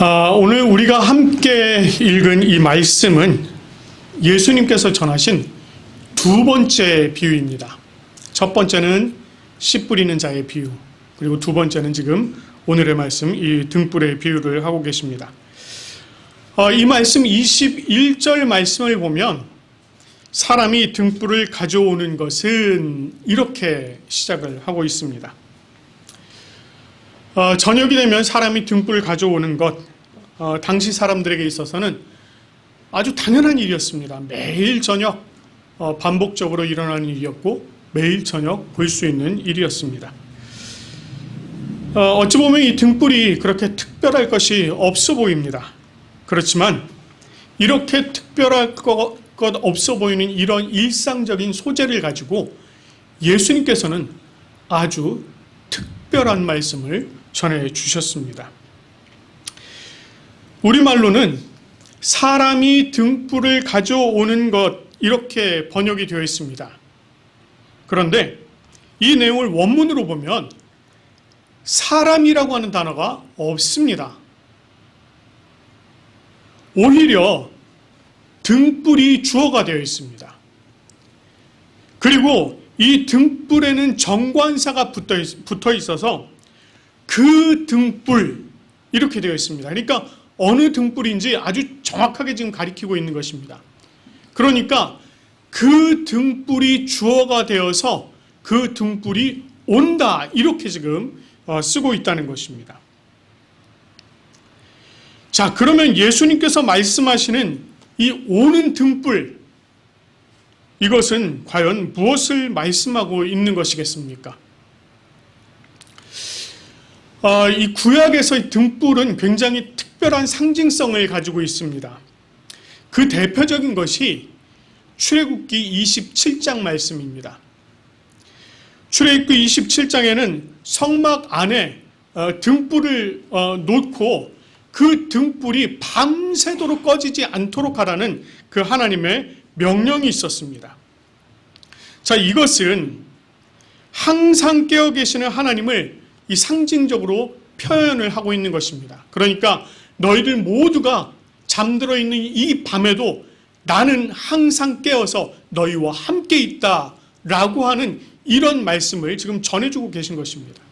오늘 우리가 함께 읽은 이 말씀은 예수님께서 전하신 두 번째 비유입니다. 첫 번째는 씨 뿌리는 자의 비유, 그리고 두 번째는 지금 오늘의 말씀, 이 등불의 비유를 하고 계십니다. 이 말씀 21절 말씀을 보면 사람이 등불을 가져오는 것은 이렇게 시작을 하고 있습니다. 저녁이 되면 사람이 등불을 가져오는 것, 당시 사람들에게 있어서는 아주 당연한 일이었습니다. 매일 저녁 반복적으로 일어나는 일이었고 매일 저녁 볼 수 있는 일이었습니다. 어찌 보면 이 등불이 그렇게 특별할 것이 없어 보입니다. 그렇지만 이렇게 특별할 것 없어 보이는 이런 일상적인 소재를 가지고 예수님께서는 아주 특별한 말씀을 전해 주셨습니다. 우리말로는 사람이 등불을 가져오는 것, 이렇게 번역이 되어 있습니다. 그런데 이 내용을 원문으로 보면 사람이라고 하는 단어가 없습니다. 오히려 등불이 주어가 되어 있습니다. 그리고 이 등불에는 정관사가 붙어 있어서 그 등불, 이렇게 되어 있습니다. 그러니까 어느 등불인지 아주 정확하게 지금 가리키고 있는 것입니다. 그러니까 그 등불이 주어가 되어서 그 등불이 온다, 이렇게 지금 쓰고 있다는 것입니다. 자, 그러면 예수님께서 말씀하시는 이 오는 등불, 이것은 과연 무엇을 말씀하고 있는 것이겠습니까? 이 구약에서의 등불은 굉장히 특별한 상징성을 가지고 있습니다. 그 대표적인 것이 출애굽기 27장 말씀입니다. 출애굽기 27장에는 성막 안에 등불을 놓고 그 등불이 밤새도록 꺼지지 않도록 하라는 그 하나님의 명령이 있었습니다. 자, 이것은 항상 깨어 계시는 하나님을 이 상징적으로 표현을 하고 있는 것입니다. 그러니까 너희들 모두가 잠들어 있는 이 밤에도 나는 항상 깨어서 너희와 함께 있다라고 하는 이런 말씀을 지금 전해주고 계신 것입니다.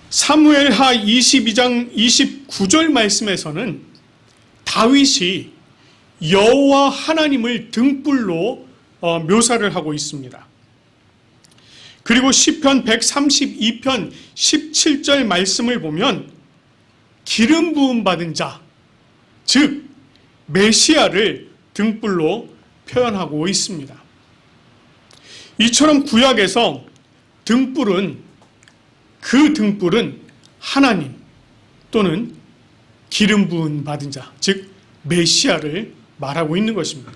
사무엘하 22장 29절 말씀에서는 다윗이 여호와 하나님을 등불로 묘사를 하고 있습니다. 그리고 시편 132편 17절 말씀을 보면 기름 부음 받은 자, 즉 메시아를 등불로 표현하고 있습니다. 이처럼 구약에서 그 등불은 하나님 또는 기름 부음 받은 자, 즉 메시아를 말하고 있는 것입니다.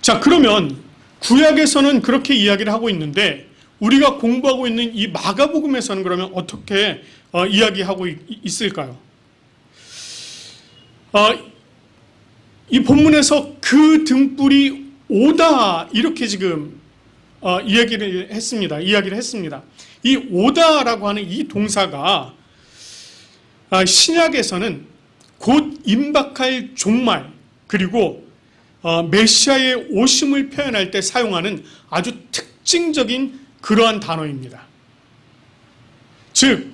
자, 그러면 구약에서는 그렇게 이야기를 하고 있는데 우리가 공부하고 있는 이 마가복음에서는 그러면 어떻게 이야기하고 있을까요? 이 본문에서 그 등불이 오다, 이렇게 지금 이야기를 했습니다. 이 오다라고 하는 이 동사가 신약에서는 곧 임박할 종말, 그리고 메시아의 오심을 표현할 때 사용하는 아주 특징적인 그러한 단어입니다. 즉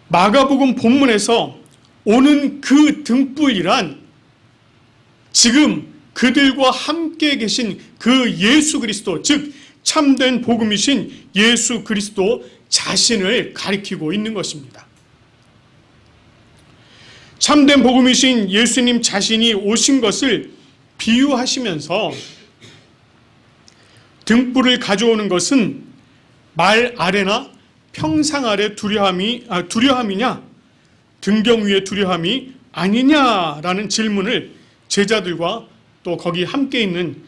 마가복음 본문에서 오는 그 등불이란 지금 그들과 함께 계신 그 예수 그리스도, 즉 참된 복음이신 예수 그리스도 자신을 가리키고 있는 것입니다. 참된 복음이신 예수님 자신이 오신 것을 비유하시면서 등불을 가져오는 것은 말 아래나 평상 아래 두려함이냐, 등경 위의 두려함이 아니냐라는 질문을 제자들과 또 거기 함께 있는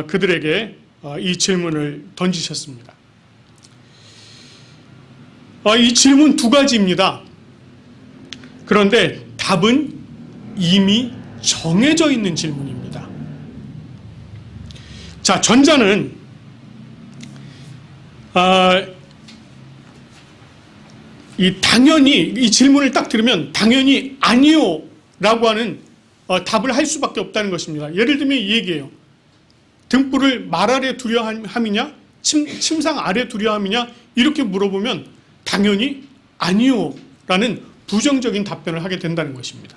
그들에게 이 질문을 던지셨습니다. 이 질문 두 가지입니다. 그런데 답은 이미 정해져 있는 질문입니다. 자, 전자는 당연히 이 질문을 딱 들으면 당연히 아니요 라고 하는 답을 할 수밖에 없다는 것입니다. 예를 들면 이 얘기예요. 등불을 말 아래 두려 함이냐 침상 아래 두려 함이냐 이렇게 물어보면 당연히 아니요 라는 부정적인 답변을 하게 된다는 것입니다.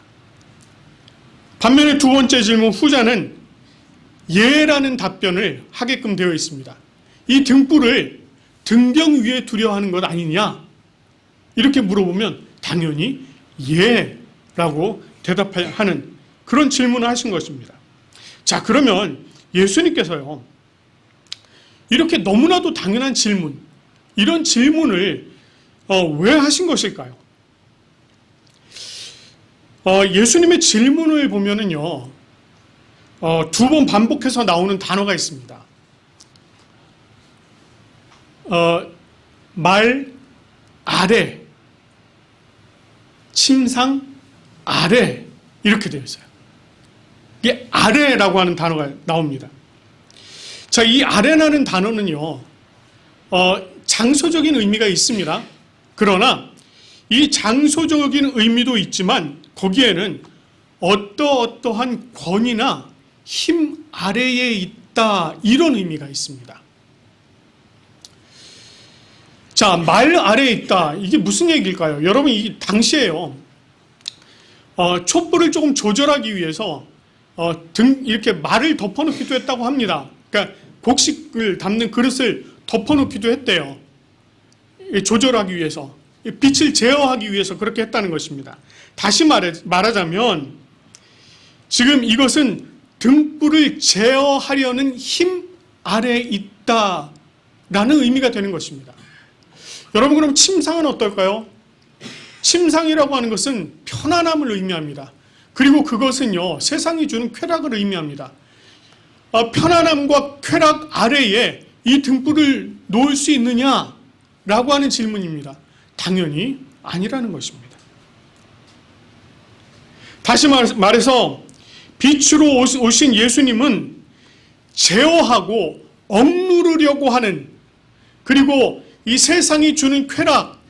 반면에 두 번째 질문 후자는 예라는 답변을 하게끔 되어 있습니다. 이 등불을 등경 위에 두려 하는 것 아니냐 이렇게 물어보면 당연히 예라고 대답하는 그런 질문을 하신 것입니다. 자, 그러면 예수님께서요 이렇게 너무나도 당연한 질문, 이런 질문을 왜 하신 것일까요? 예수님의 질문을 보면은요 두 번 반복해서 나오는 단어가 있습니다. 말 아래, 침상 아래 이렇게 되어 있어요. 이게 아래라고 하는 단어가 나옵니다. 자, 이 아래라는 단어는요 장소적인 의미가 있습니다. 그러나 이 장소적인 의미도 있지만 거기에는 어떠한 권위나 힘 아래에 있다 이런 의미가 있습니다. 자, 말 아래에 있다 이게 무슨 얘기일까요? 여러분 이 당시에요 촛불을 조금 조절하기 위해서 이렇게 말을 덮어놓기도 했다고 합니다. 그러니까 곡식을 담는 그릇을 덮어놓기도 했대요. 조절하기 위해서 빛을 제어하기 위해서 그렇게 했다는 것입니다. 다시 말하자면 지금 이것은 등불을 제어하려는 힘 아래에 있다라는 의미가 되는 것입니다. 여러분 그럼 침상은 어떨까요? 침상이라고 하는 것은 편안함을 의미합니다. 그리고 그것은요 세상이 주는 쾌락을 의미합니다. 편안함과 쾌락 아래에 이 등불을 놓을 수 있느냐라고 하는 질문입니다. 당연히 아니라는 것입니다. 다시 말해서 빛으로 오신 예수님은 제어하고 억누르려고 하는, 그리고 이 세상이 주는 쾌락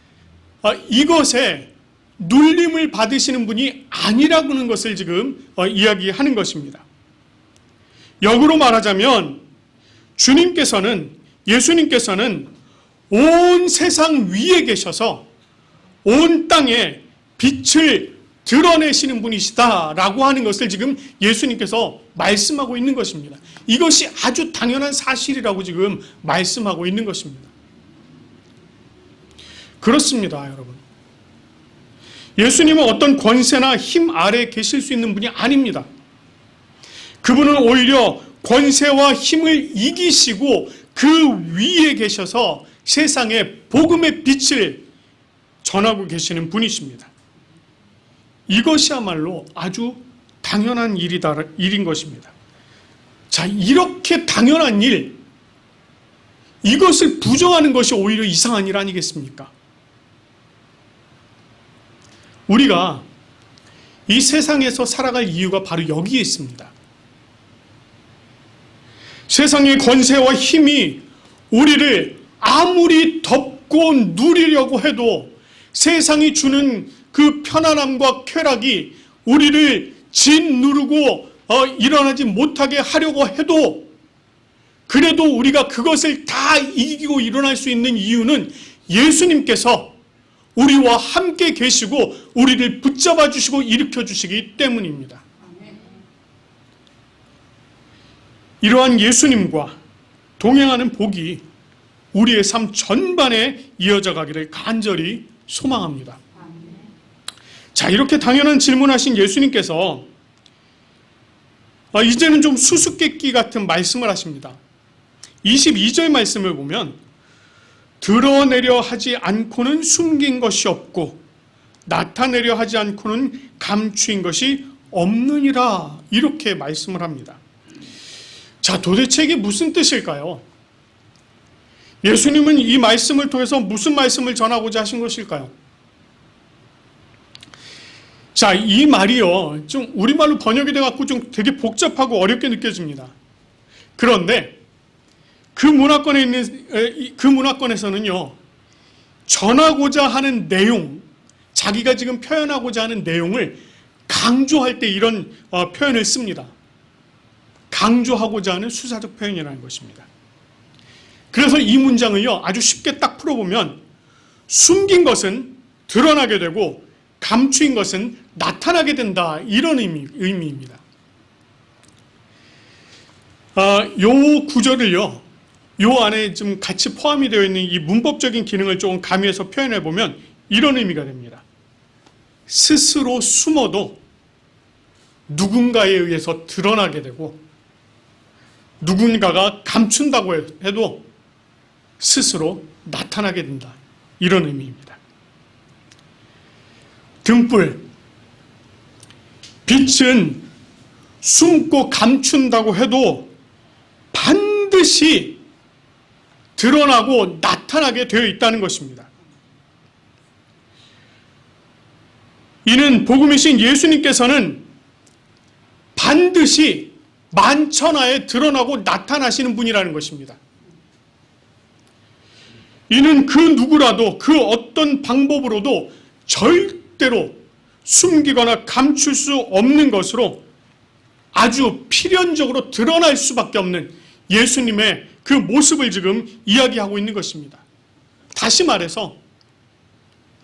이것에 눌림을 받으시는 분이 아니라고 하는 것을 지금 이야기하는 것입니다. 역으로 말하자면 예수님께서는 온 세상 위에 계셔서 온 땅에 빛을 드러내시는 분이시다라고 하는 것을 지금 예수님께서 말씀하고 있는 것입니다. 이것이 아주 당연한 사실이라고 지금 말씀하고 있는 것입니다. 그렇습니다, 여러분. 예수님은 어떤 권세나 힘 아래에 계실 수 있는 분이 아닙니다. 그분은 오히려 권세와 힘을 이기시고 그 위에 계셔서 세상에 복음의 빛을 전하고 계시는 분이십니다. 이것이야말로 아주 당연한 일인 것입니다. 자, 이렇게 당연한 일, 이것을 부정하는 것이 오히려 이상한 일 아니겠습니까? 우리가 이 세상에서 살아갈 이유가 바로 여기에 있습니다. 세상의 권세와 힘이 우리를 아무리 덮고 누리려고 해도 세상이 주는 그 편안함과 쾌락이 우리를 짓누르고 일어나지 못하게 하려고 해도, 그래도 우리가 그것을 다 이기고 일어날 수 있는 이유는 예수님께서 우리와 함께 계시고 우리를 붙잡아 주시고 일으켜 주시기 때문입니다. 이러한 예수님과 동행하는 복이 우리의 삶 전반에 이어져 가기를 간절히 소망합니다. 자, 이렇게 당연한 질문하신 예수님께서 이제는 좀 수수께끼 같은 말씀을 하십니다. 22절 말씀을 보면 드러내려 하지 않고는 숨긴 것이 없고 나타내려 하지 않고는 감추인 것이 없느니라, 이렇게 말씀을 합니다. 자, 도대체 이게 무슨 뜻일까요? 예수님은 이 말씀을 통해서 무슨 말씀을 전하고자 하신 것일까요? 자, 이 말이요, 좀 우리말로 번역이 돼갖고 좀 되게 복잡하고 어렵게 느껴집니다. 그런데 그 문화권에서는요, 전하고자 하는 내용, 자기가 지금 표현하고자 하는 내용을 강조할 때 이런 표현을 씁니다. 강조하고자 하는 수사적 표현이라는 것입니다. 그래서 이 문장을요, 아주 쉽게 딱 풀어보면 숨긴 것은 드러나게 되고 감추인 것은 나타나게 된다, 이런 의미입니다. 요 구절을요, 요 안에 좀 같이 포함이 되어 있는 이 문법적인 기능을 조금 가미해서 표현해 보면 이런 의미가 됩니다. 스스로 숨어도 누군가에 의해서 드러나게 되고, 누군가가 감춘다고 해도 스스로 나타나게 된다, 이런 의미입니다. 등불, 빛은 숨고 감춘다고 해도 반드시 드러나고 나타나게 되어 있다는 것입니다. 이는 복음이신 예수님께서는 반드시 만천하에 드러나고 나타나시는 분이라는 것입니다. 이는 그 누구라도 그 어떤 방법으로도 절대로 숨기거나 감출 수 없는 것으로 아주 필연적으로 드러날 수밖에 없는 예수님의 그 모습을 지금 이야기하고 있는 것입니다. 다시 말해서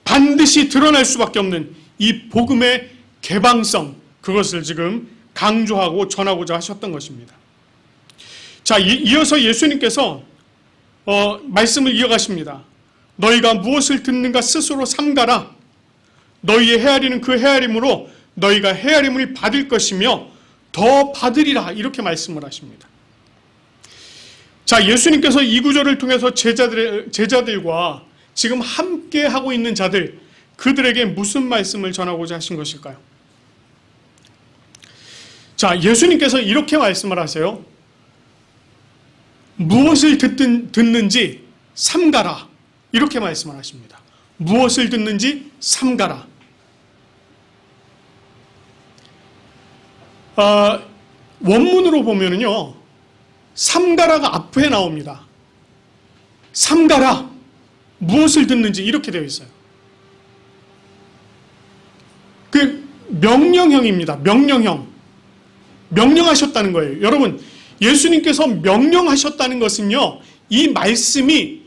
반드시 드러날 수밖에 없는 이 복음의 개방성, 그것을 지금 강조하고 전하고자 하셨던 것입니다. 자, 이어서 예수님께서 말씀을 이어가십니다. 너희가 무엇을 듣는가 스스로 삼가라. 너희의 헤아리는 그 헤아림으로 너희가 헤아림을 받을 것이며 더 받으리라, 이렇게 말씀을 하십니다. 자, 예수님께서 이 구절을 통해서 제자들과 지금 함께 하고 있는 자들, 그들에게 무슨 말씀을 전하고자 하신 것일까요? 자, 예수님께서 이렇게 말씀을 하세요. 무엇을 듣는지 삼가라, 이렇게 말씀을 하십니다. 무엇을 듣는지 삼가라. 원문으로 보면은요, 삼가라가 앞에 나옵니다. 삼가라, 무엇을 듣는지, 이렇게 되어 있어요. 그 명령형입니다. 명령형. 명령하셨다는 거예요. 여러분, 예수님께서 명령하셨다는 것은요, 이 말씀이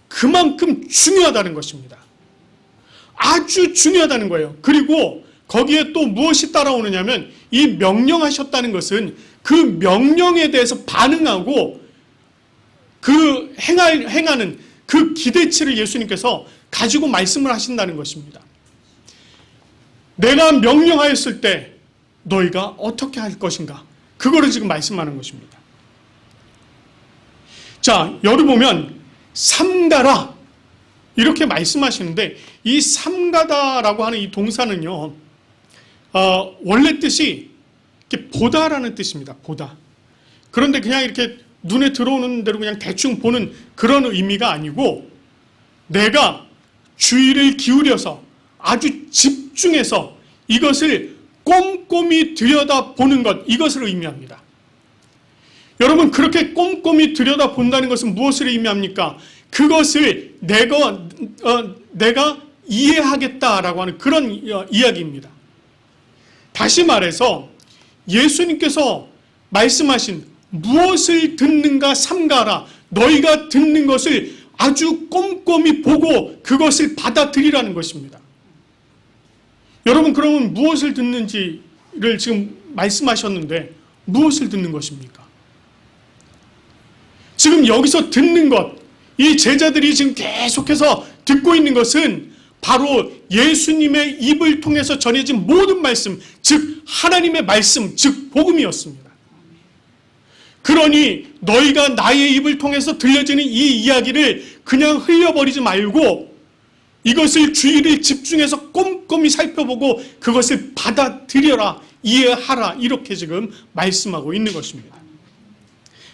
그만큼 중요하다는 것입니다. 아주 중요하다는 거예요. 그리고 거기에 또 무엇이 따라오느냐면, 이 명령하셨다는 것은 그 명령에 대해서 반응하고 그 행하는 그 기대치를 예수님께서 가지고 말씀을 하신다는 것입니다. 내가 명령하였을 때 너희가 어떻게 할 것인가, 그거를 지금 말씀하는 것입니다. 자, 여기 보면 삼가라, 이렇게 말씀하시는데, 이 삼가다라고 하는 이 동사는요, 원래 뜻이 이렇게 보다라는 뜻입니다. 보다. 그런데 그냥 이렇게 눈에 들어오는 대로 그냥 대충 보는 그런 의미가 아니고, 내가 주의를 기울여서 아주 집중해서 이것을 꼼꼼히 들여다보는 것, 이것을 의미합니다. 여러분, 그렇게 꼼꼼히 들여다본다는 것은 무엇을 의미합니까? 그것을 내가 이해하겠다라고 하는 그런 이야기입니다. 다시 말해서 예수님께서 말씀하신 무엇을 듣는가 삼가라, 너희가 듣는 것을 아주 꼼꼼히 보고 그것을 받아들이라는 것입니다. 여러분, 그러면 무엇을 듣는지를 지금 말씀하셨는데 무엇을 듣는 것입니까? 지금 여기서 듣는 것, 이 제자들이 지금 계속해서 듣고 있는 것은 바로 예수님의 입을 통해서 전해진 모든 말씀, 즉 하나님의 말씀, 즉 복음이었습니다. 그러니 너희가 나의 입을 통해서 들려지는 이 이야기를 그냥 흘려버리지 말고 이것을 주의를 집중해서 꼼꼼히 살펴보고 그것을 받아들여라, 이해하라, 이렇게 지금 말씀하고 있는 것입니다.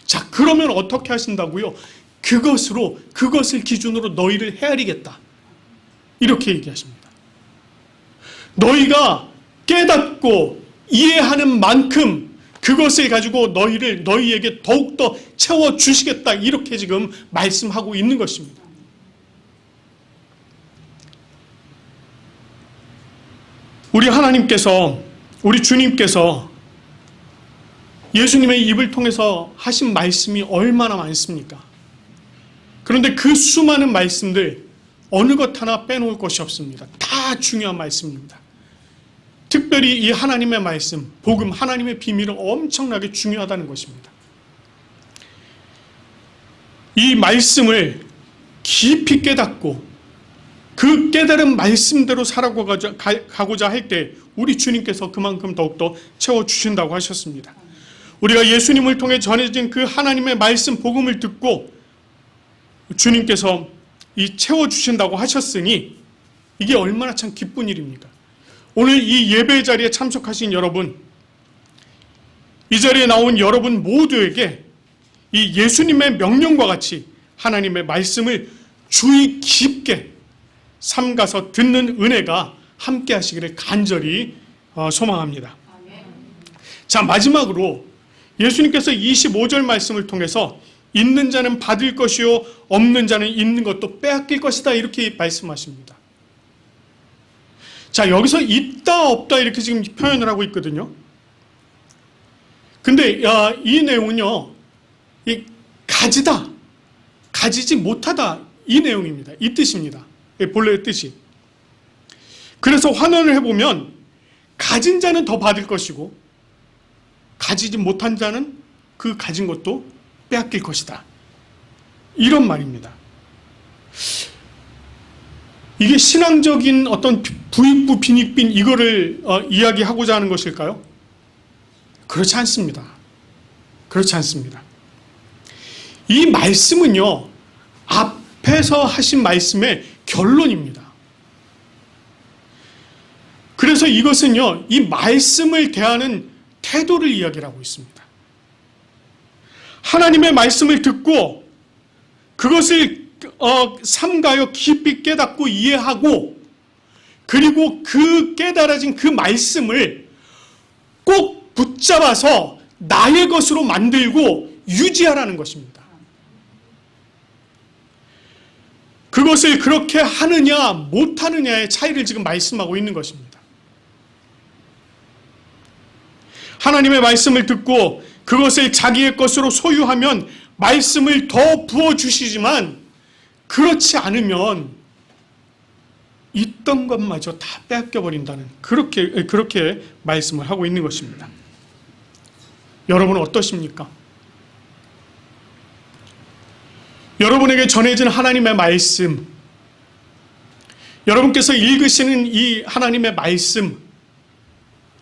자, 그러면 어떻게 하신다고요? 그것을 기준으로 너희를 헤아리겠다, 이렇게 얘기하십니다. 너희가 깨닫고 이해하는 만큼 그것을 가지고 너희에게 더욱더 채워주시겠다, 이렇게 지금 말씀하고 있는 것입니다. 우리 하나님께서, 우리 주님께서 예수님의 입을 통해서 하신 말씀이 얼마나 많습니까? 그런데 그 수많은 말씀들 어느 것 하나 빼놓을 것이 없습니다. 다 중요한 말씀입니다. 특별히 이 하나님의 말씀, 복음, 하나님의 비밀은 엄청나게 중요하다는 것입니다. 이 말씀을 깊이 깨닫고 그 깨달은 말씀대로 살아가고자 할 때 우리 주님께서 그만큼 더욱더 채워주신다고 하셨습니다. 우리가 예수님을 통해 전해진 그 하나님의 말씀, 복음을 듣고 주님께서 이 채워주신다고 하셨으니 이게 얼마나 참 기쁜 일입니까? 오늘 이 예배 자리에 참석하신 여러분, 이 자리에 나온 여러분 모두에게 이 예수님의 명령과 같이 하나님의 말씀을 주의 깊게 삼가서 듣는 은혜가 함께 하시기를 간절히 소망합니다. 자, 마지막으로 예수님께서 25절 말씀을 통해서 있는 자는 받을 것이요 없는 자는 있는 것도 빼앗길 것이다 이렇게 말씀하십니다. 자, 여기서 있다 없다 이렇게 지금 표현을 하고 있거든요. 근데 이 내용은요, 이 가지다, 가지지 못하다 이 내용입니다. 이 뜻입니다. 본래의 뜻이. 그래서 환원을 해보면 가진 자는 더 받을 것이고 가지지 못한 자는 그 가진 것도 빼앗길 것이다. 이런 말입니다. 이게 신앙적인 어떤 부익부 빈익빈 이거를 이야기하고자 하는 것일까요? 그렇지 않습니다. 그렇지 않습니다. 이 말씀은요, 앞에서 하신 말씀의 결론입니다. 그래서 이것은요, 이 말씀을 대하는 태도를 이야기를 하고 있습니다. 하나님의 말씀을 듣고 그것을 삼가여 깊이 깨닫고 이해하고 그리고 그 깨달아진 그 말씀을 꼭 붙잡아서 나의 것으로 만들고 유지하라는 것입니다. 그것을 그렇게 하느냐 못하느냐의 차이를 지금 말씀하고 있는 것입니다. 하나님의 말씀을 듣고 그것을 자기의 것으로 소유하면 말씀을 더 부어주시지만 그렇지 않으면 있던 것마저 다 빼앗겨버린다는 그렇게 말씀을 하고 있는 것입니다. 여러분은 어떠십니까? 여러분에게 전해진 하나님의 말씀, 여러분께서 읽으시는 이 하나님의 말씀,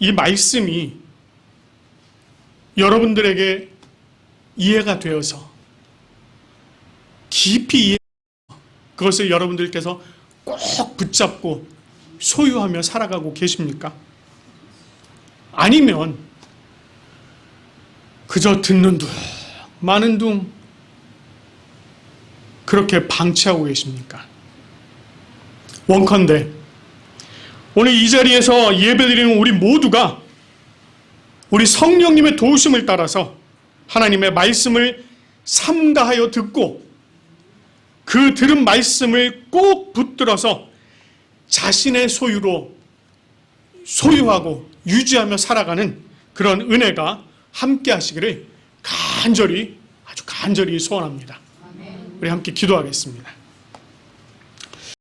이 말씀이 여러분들에게 이해가 되어서 깊이 이해해서 그것을 여러분들께서 꼭 붙잡고 소유하며 살아가고 계십니까? 아니면 그저 듣는 둥 마는 둥 그렇게 방치하고 계십니까? 원컨대 오늘 이 자리에서 예배드리는 우리 모두가 우리 성령님의 도우심을 따라서 하나님의 말씀을 삼가하여 듣고 그 들은 말씀을 꼭 붙들어서 자신의 소유로 소유하고 유지하며 살아가는 그런 은혜가 함께 하시기를 간절히 아주 간절히 소원합니다. 우리 함께 기도하겠습니다.